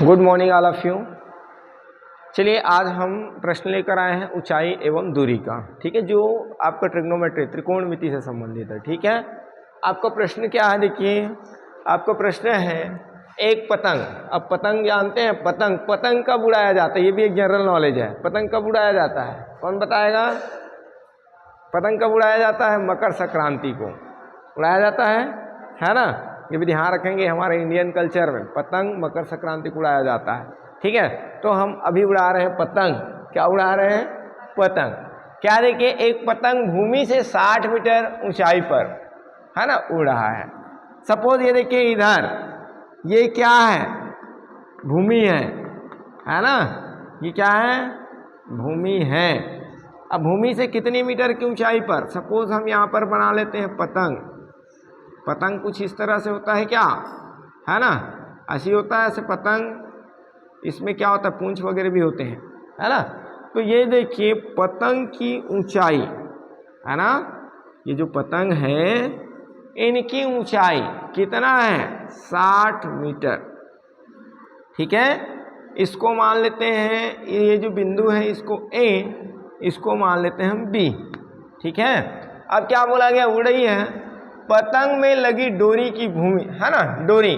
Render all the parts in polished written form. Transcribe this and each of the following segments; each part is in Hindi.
Good morning all of you. चलिए आज हम प्रश्न लेकर आए हैं ऊंचाई एवं दूरी का। ठीक है, जो आपका ट्रिग्नोमेट्री त्रिकोणमिति से संबंधित है। ठीक है, आपका प्रश्न क्या है, देखिए आपका प्रश्न है एक पतंग। अब पतंग जानते हैं, पतंग पतंग कब उड़ाया जाता है, ये भी एक जनरल नॉलेज है। पतंग कब उड़ाया जाता है, कौन बताएगा? पतंग कब उड़ाया जाता है? मकर संक्रांति को उड़ाया जाता है ना। ये भी ध्यान रखेंगे, हमारे इंडियन कल्चर में पतंग मकर संक्रांति को उड़ाया जाता है। ठीक है, तो हम अभी उड़ा रहे हैं पतंग। क्या उड़ा रहे हैं? पतंग। क्या देखिए, एक पतंग भूमि से 60 मीटर ऊंचाई पर है ना उड़ रहा है। सपोज ये देखिए इधर ये क्या है, भूमि है ना। ये क्या है? भूमि है। अब भूमि से कितनी मीटर की ऊंचाई पर? सपोज हम यहाँ पर बना लेते हैं पतंग। पतंग कुछ इस तरह से होता है, क्या है ना, ऐसी होता है ऐसे पतंग। इसमें क्या होता है, पूंछ वगैरह भी होते हैं, है ना। तो ये देखिए पतंग की ऊंचाई है ना, ये जो पतंग है इनकी ऊंचाई कितना है? 60 मीटर। ठीक है, इसको मान लेते हैं, ये जो बिंदु है इसको A, इसको मान लेते हैं हम B। ठीक है, अब क्या बोला गया, उड़ रही है पतंग में लगी डोरी की भूमि, है ना, डोरी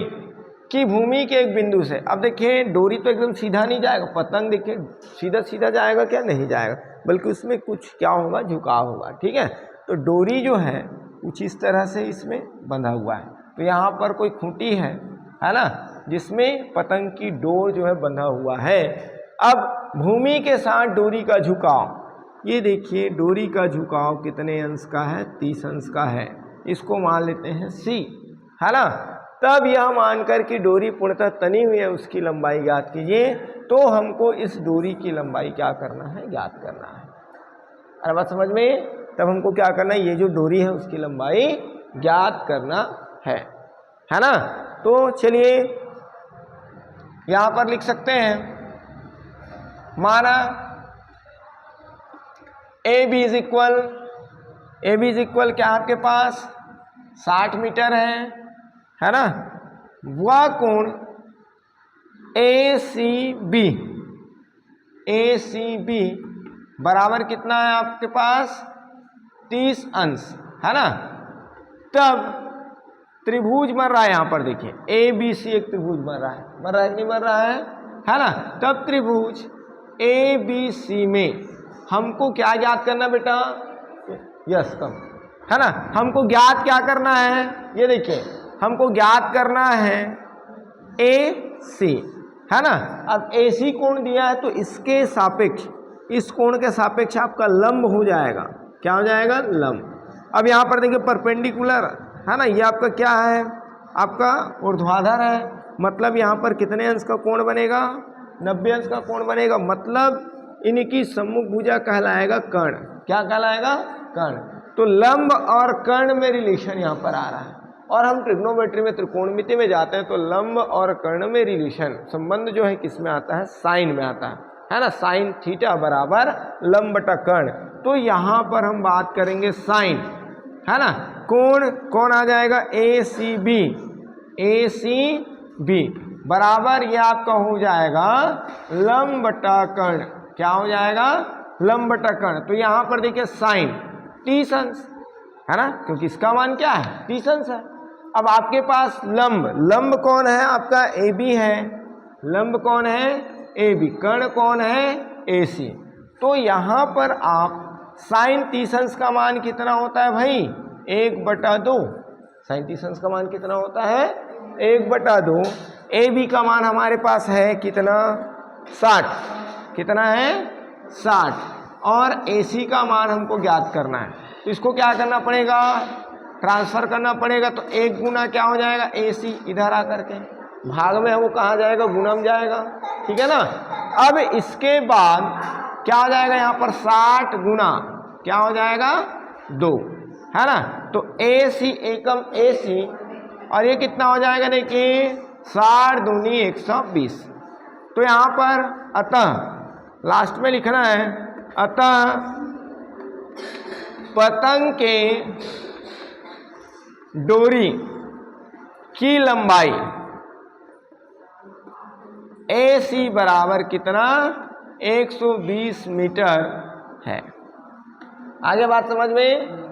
की भूमि के एक बिंदु से। अब देखिए डोरी तो एकदम सीधा नहीं जाएगा, पतंग देखिए सीधा सीधा जाएगा क्या? नहीं जाएगा, बल्कि उसमें कुछ क्या होगा, झुकाव होगा। ठीक है, तो डोरी जो है कुछ इस तरह से इसमें बंधा हुआ है। तो यहाँ पर कोई खूंटी है ना, जिसमें पतंग की डोर जो है बंधा हुआ है। अब भूमि के साथ डोरी का झुकाव, ये देखिए डोरी का झुकाव कितने अंश का है? 30 अंश का है। इसको मान लेते हैं C, है ना। तब यह मानकर कि डोरी पूर्णतः तनी हुई है, उसकी लंबाई ज्ञात कीजिए। तो हमको इस डोरी की लंबाई क्या करना है? ज्ञात करना है। अरे बात समझ में? तब हमको क्या करना है, ये जो डोरी है उसकी लंबाई ज्ञात करना है ना। तो चलिए यहां पर लिख सकते हैं, माना ए बी इज इक्वल क्या आपके पास 60 मीटर है ना। वह कोण ACB बराबर कितना है आपके पास? 30 अंश, है ना। तब त्रिभुज बन रहा है, यहां पर देखिए ABC एक त्रिभुज बन रहा है कि नहीं बन रहा है ना। तब त्रिभुज ABC में हमको क्या ज्ञात करना बेटा? यस कम, है ना। हमको ज्ञात क्या करना है? ये देखिए हमको ज्ञात करना है AC, है ना। अब AC कोण दिया है तो इसके सापेक्ष, इस कोण के सापेक्ष आपका लंब हो जाएगा। क्या हो जाएगा? लंब। अब यहाँ पर देखिए परपेंडिकुलर, है ना, ये आपका क्या है? आपका ऊर्ध्वाधर है। मतलब यहाँ पर कितने अंश का कोण बनेगा? 90 अंश का कोण बनेगा। मतलब इनकी सम्मुख भुजा कहलाएगा कर्ण। क्या कहलाएगा? कर्ण। तो लंब और कर्ण में रिलेशन यहाँ पर आ रहा है। और हम ट्रिग्नोमेट्री में त्रिकोणमिति में जाते हैं तो लंब और कर्ण में रिलेशन संबंध जो है किस में आता है? साइन में आता है ना। साइन थीटा बराबर लंब बटा कर्ण। तो यहाँ पर हम बात करेंगे साइन, है ना। कोण कौन आ जाएगा? ACB बराबर ये आपका हो जाएगा लंब बटा कर्ण। क्या हो जाएगा? लंब बटा कर्ण। तो यहाँ पर देखिए साइन 30 अंश, है ना, क्योंकि इसका मान क्या है? 30 अंश है। अब आपके पास लंब कौन है? आपका AB है। लंब कौन है? AB। कर्ण कौन है? AC। तो यहाँ पर आप साइन 30 अंश का मान कितना होता है भाई? 1/2। साइन 30 अंश का मान कितना होता है? 1/2। AB का मान हमारे पास है कितना? 60। कितना है? 60। और AC का मान हमको ज्ञात करना है। तो इसको क्या करना पड़ेगा? ट्रांसफर करना पड़ेगा। तो 1 गुना क्या हो जाएगा? AC इधर आकर के भाग में है वो कहाँ जाएगा? गुणा में जाएगा। ठीक है ना। अब इसके बाद क्या हो जाएगा? यहाँ पर 60 गुना क्या हो जाएगा? 2, है ना। तो AC एकम AC, और ये कितना हो जाएगा? देखिए 60 दूनी 120। तो यहाँ पर अतः लास्ट में लिखना है, अतः पतंग के डोरी की लंबाई AC बराबर कितना 120 मीटर है। आगे बात समझ में।